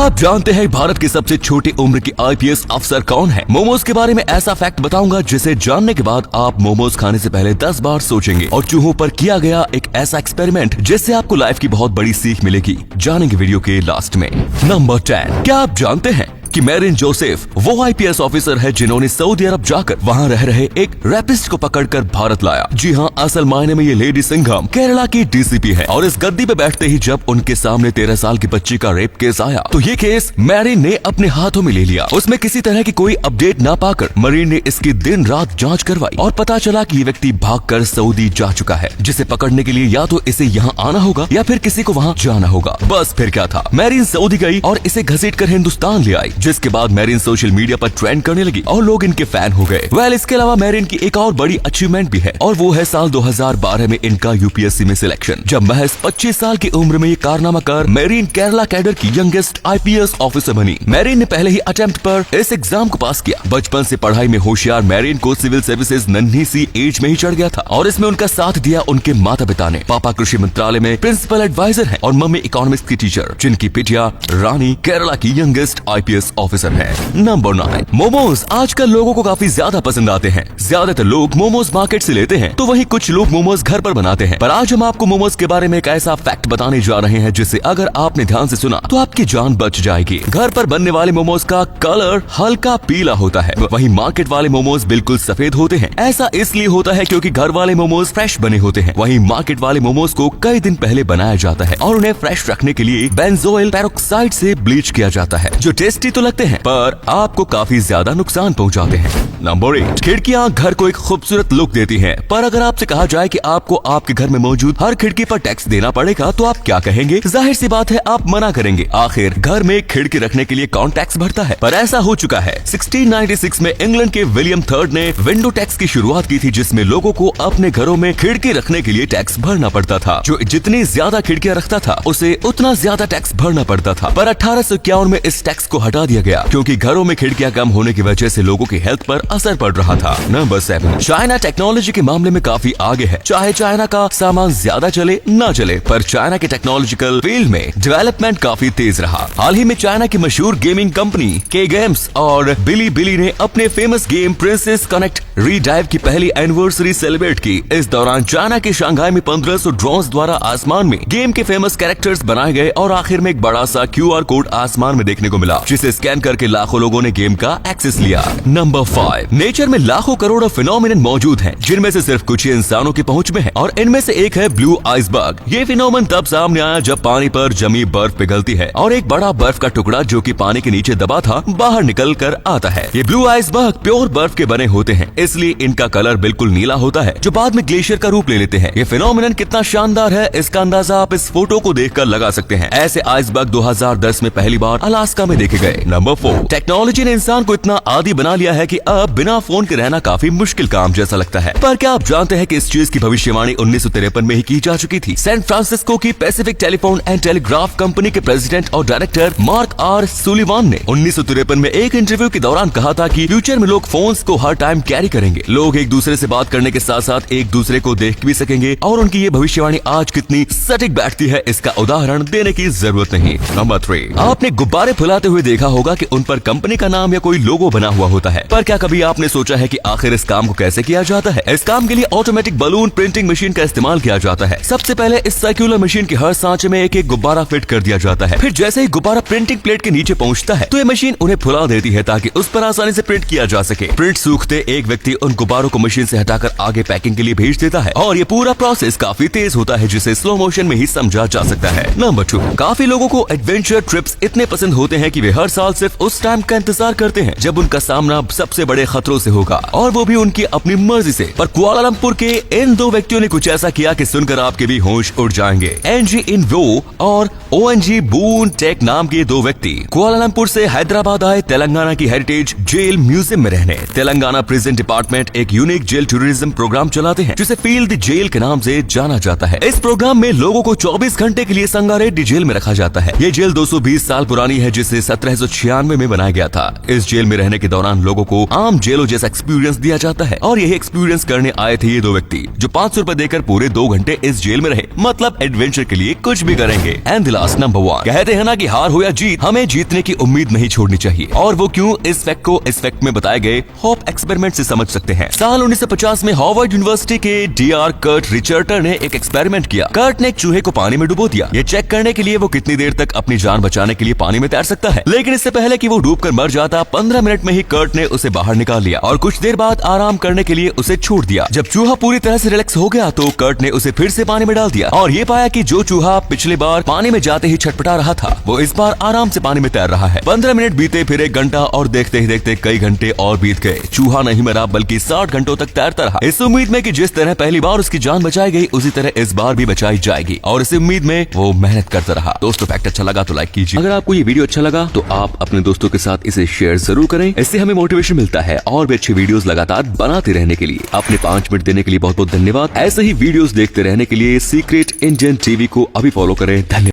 आप जानते हैं भारत की सबसे छोटी उम्र की आईपीएस अफसर कौन है? मोमोज के बारे में ऐसा फैक्ट बताऊंगा जिसे जानने के बाद आप मोमोज खाने से पहले 10 बार सोचेंगे। और चूहों पर किया गया एक ऐसा एक्सपेरिमेंट जिससे आपको लाइफ की बहुत बड़ी सीख मिलेगी। जानेंगे वीडियो के लास्ट में। नंबर 10, क्या आप जानते हैं कि मैरिन जोसेफ वो आईपीएस ऑफिसर है जिन्होंने सऊदी अरब जाकर वहां रह रहे एक रैपिस्ट को पकड़कर भारत लाया। जी हाँ, असल मायने में ये लेडी सिंघम केरला की डीसीपी है और इस गद्दी पे बैठते ही जब उनके सामने 13 साल की बच्ची का रेप केस आया तो ये केस मैरिन ने अपने हाथों में ले लिया। उसमें किसी तरह की कोई अपडेट ना पाकर मरीन ने इसकी दिन रात जांच करवाई और पता चला कि ये व्यक्ति भागकर सऊदी जा चुका है, जिसे पकड़ने के लिए या तो इसे यहाँ आना होगा या फिर किसी को वहाँ जाना होगा। बस फिर क्या था, मैरिन सऊदी गई और इसे घसीटकर हिंदुस्तान ले आई, जिसके बाद मैरिन सोशल मीडिया पर ट्रेंड करने लगी और लोग इनके फैन हो गए। इसके अलावा मैरिन की एक और बड़ी अचीवमेंट भी है और वो है साल 2012 में इनका यूपीएससी में सिलेक्शन, जब महज 25 साल की उम्र में ये कारनामा कर मैरिन केरला कैडर की यंगेस्ट आईपीएस ऑफिसर बनी। मैरिन ने पहले ही अटेम्प्ट पर इस एग्जाम को पास किया। बचपन से पढ़ाई में होशियार मैरिन को सिविल सर्विसेज नन्ही सी एज में ही चढ़ गया था और इसमें उनका साथ दिया उनके माता पिता ने। पापा कृषि मंत्रालय में प्रिंसिपल एडवाइजर है और मम्मी इकोनॉमिक्स की टीचर, जिनकी पिटिया रानी केरला की यंगेस्ट आईपीएस ऑफिसर है। नंबर 9, मोमोज आजकल लोगों को काफी ज्यादा पसंद आते हैं। ज्यादातर लोग मोमोज मार्केट से लेते हैं तो वहीं कुछ लोग मोमोज घर पर बनाते हैं। पर आज हम आपको मोमोज के बारे में एक ऐसा फैक्ट बताने जा रहे हैं जिसे अगर आपने ध्यान से सुना तो आपकी जान बच जाएगी। घर पर बनने वाले मोमोज का कलर हल्का पीला होता है, वहीं मार्केट वाले मोमोज बिल्कुल सफेद होते हैं। ऐसा इसलिए होता है क्योंकि घर वाले मोमोज फ्रेश बने होते हैं, वहीं मार्केट वाले मोमोज को कई दिन पहले बनाया जाता है और उन्हें फ्रेश रखने के लिए बेंजोइल पेरोक्साइड से ब्लीच किया जाता है, जो टेस्टी तो लगते हैं पर आपको काफी ज्यादा नुकसान पहुंचाते हैं। नंबर 8, खिड़कियां घर को एक खूबसूरत लुक देती हैं, पर अगर आपसे कहा जाए कि आपको आपके घर में मौजूद हर खिड़की पर टैक्स देना पड़ेगा तो आप क्या कहेंगे? जाहिर सी बात है आप मना करेंगे। आखिर घर में खिड़की रखने के लिए कौन टैक्स भरता है? पर ऐसा हो चुका है। 1696 में इंग्लैंड के विलियम थर्ड ने विंडो टैक्स की शुरुआत की थी, जिसमें लोगों को अपने घरों में खिड़की रखने के लिए टैक्स भरना पड़ता था। जो जितनी ज्यादा खिड़कियां रखता था उसे उतना ज्यादा टैक्स भरना पड़ता था। पर 1851 में इस टैक्स को हटा दिया गया क्योंकि घरों में खिड़कियां कम होने की वजह से लोगों की हेल्थ पर असर पड़ रहा था। नंबर 7, चाइना टेक्नोलॉजी के मामले में काफी आगे है। चाहे चाइना का सामान ज्यादा चले ना चले, पर चाइना के टेक्नोलॉजिकल फील्ड में डेवलपमेंट काफी तेज रहा। हाल ही में चाइना की मशहूर गेमिंग कंपनी के गेम्स और बिली ने अपने फेमस गेम प्रिंसेस कनेक्ट रीडाइव की पहली एनिवर्सरी सेलिब्रेट की। इस दौरान चाइना के शंघाई में 1500 ड्रोन्स द्वारा आसमान में गेम के फेमस कैरेक्टर्स बनाए गए और आखिर में एक बड़ा सा QR कोड आसमान में देखने को मिला, जिसे स्कैन करके लाखों लोगों ने गेम का एक्सेस लिया। नंबर 5, नेचर में लाखों करोड़ों फिनोमिनन मौजूद हैं, जिनमें से सिर्फ कुछ ही इंसानों की पहुंच में है और इनमें से एक है ब्लू आइसबर्ग। ये फिनोमेनन तब सामने आया जब पानी पर जमी बर्फ पिघलती है और एक बड़ा बर्फ का टुकड़ा जो कि पानी के नीचे दबा था बाहर निकल कर आता है। ये ब्लू आइसबर्ग प्योर बर्फ के बने होते हैं, इसलिए इनका कलर बिल्कुल नीला होता है, जो बाद में ग्लेशियर का रूप ले लेते हैं। ये फिनोमेनन कितना शानदार है इसका अंदाजा आप इस फोटो को देखकर लगा सकते हैं। ऐसे आइसबर्ग 2010 में पहली बार अलास्का में देखे गए। नंबर 4, टेक्नोलॉजी ने इंसान को इतना आदी बना लिया है कि अब बिना फोन के रहना काफी मुश्किल काम जैसा लगता है। पर क्या आप जानते हैं कि इस चीज की भविष्यवाणी 1953 में ही की जा चुकी थी? सैन फ्रांसिस्को की Pacific telephone and telegraph company के प्रेसिडेंट और डायरेक्टर मार्क आर सुलिवान ने 1953 में एक इंटरव्यू के दौरान कहा था कि फ्यूचर में लोग फोन्स को हर टाइम कैरी करेंगे। लोग एक दूसरे से बात करने के साथ साथ एक दूसरे को देख भी सकेंगे और उनकी ये भविष्यवाणी आज कितनी सटीक बैठती है इसका उदाहरण देने की जरूरत नहीं। नंबर 3, आपने गुब्बारे फुलाते हुए देखा होगा कि उन पर कंपनी का नाम या कोई लोगो बना हुआ होता है, पर क्या कभी आपने सोचा है कि आखिर इस काम को कैसे किया जाता है? इस काम के लिए ऑटोमेटिक बलून प्रिंटिंग मशीन का इस्तेमाल किया जाता है। सबसे पहले इस सर्कुलर मशीन के हर सांचे में एक एक गुब्बारा फिट कर दिया जाता है। फिर जैसे ही गुब्बारा प्रिंटिंग प्लेट के नीचे पहुंचता है तो ये मशीन उन्हें फुला देती है ताकि उस पर आसानी से प्रिंट किया जा सके। प्रिंट सूखते एक व्यक्ति उन गुब्बारों को मशीन से हटाकर आगे पैकिंग के लिए भेज देता है और ये पूरा प्रोसेस काफी तेज होता है, जिसे स्लो मोशन में ही समझा जा सकता है। नंबर 2, काफी लोगों को एडवेंचर ट्रिप्स इतने पसंद होते हैं कि वे हर साल सिर्फ उस टाइम का इंतजार करते हैं जब उनका सामना सबसे बड़े खतरों से होगा, और वो भी उनकी अपनी मर्जी से। पर कुआलालंपुर के इन दो व्यक्तियों ने कुछ ऐसा किया कि सुनकर आपके भी होश उड़ जाएंगे। एनजी इनवो और ONG बून टेक नाम के दो व्यक्ति कुआलालंपुर से हैदराबाद आए तेलंगाना की हेरिटेज जेल म्यूजियम में रहने। तेलंगाना प्रिजन डिपार्टमेंट एक यूनिक जेल टूरिज्म प्रोग्राम चलाते हैं जिसे फील्ड जेल के नाम से जाना जाता है। इस प्रोग्राम में लोगों को 24 घंटे के लिए संगारेड्डी जेल में रखा जाता है। ये जेल 220 साल पुरानी है, जिसे 1796 में बनाया गया था। इस जेल में रहने के दौरान लोगों को आराम जेलों जैसा एक्सपीरियंस दिया जाता है। और यही एक्सपीरियंस करने आए थे ये दो व्यक्ति जो 500 रुपए देकर पूरे 2 घंटे इस जेल में रहे। मतलब एडवेंचर के लिए कुछ भी करेंगे। एंड द लास्ट नंबर 1, कहते हैं ना कि हार हो या जीत, हमें जीतने की उम्मीद नहीं छोड़नी चाहिए। और वो क्यों, इस फैक्ट को इस फैक्ट में बताए गए होप एक्सपेरिमेंट से समझ सकते हैं। साल 1950 में हार्वर्ड यूनिवर्सिटी के DR कर्ट रिचर्टर ने एक एक्सपेरिमेंट किया। कर्ट ने एक चूहे को पानी में डुबो दिया, ये चेक करने के लिए वो कितनी देर तक अपनी जान बचाने के लिए पानी में तैर सकता है। लेकिन इससे पहले कि वो डूबकर मर जाता, 15 मिनट में ही कर्ट ने उसे बाहर निकाल लिया और कुछ देर बाद आराम करने के लिए उसे छोड़ दिया। जब चूहा पूरी तरह से रिलैक्स हो गया तो कर्ट ने उसे फिर से पानी में डाल दिया और ये पाया कि जो चूहा पिछले बार पानी में जाते ही छटपटा रहा था, वो इस बार आराम से पानी में तैर रहा है। 15 मिनट बीते, फिर 1 घंटा और देखते ही देखते कई घंटे और बीत गए। चूहा नहीं मरा बल्कि 60 घंटों तक तैरता रहा, इस उम्मीद में कि जिस तरह पहली बार उसकी जान बचाई गई उसी तरह इस बार भी बचाई जाएगी। और इस उम्मीद में वो मेहनत करता रहा। दोस्तों फैक्ट अच्छा लगा तो लाइक कीजिए। अगर आपको ये वीडियो अच्छा लगा तो आप अपने दोस्तों के साथ इसे शेयर जरूर करें। इससे हमें मोटिवेशन मिलता है और भी अच्छी वीडियोस लगातार बनाते रहने के लिए। अपने 5 मिनट देने के लिए बहुत बहुत धन्यवाद। ऐसे ही वीडियोस देखते रहने के लिए सीक्रेट इंडियन टीवी को अभी फॉलो करें। धन्यवाद।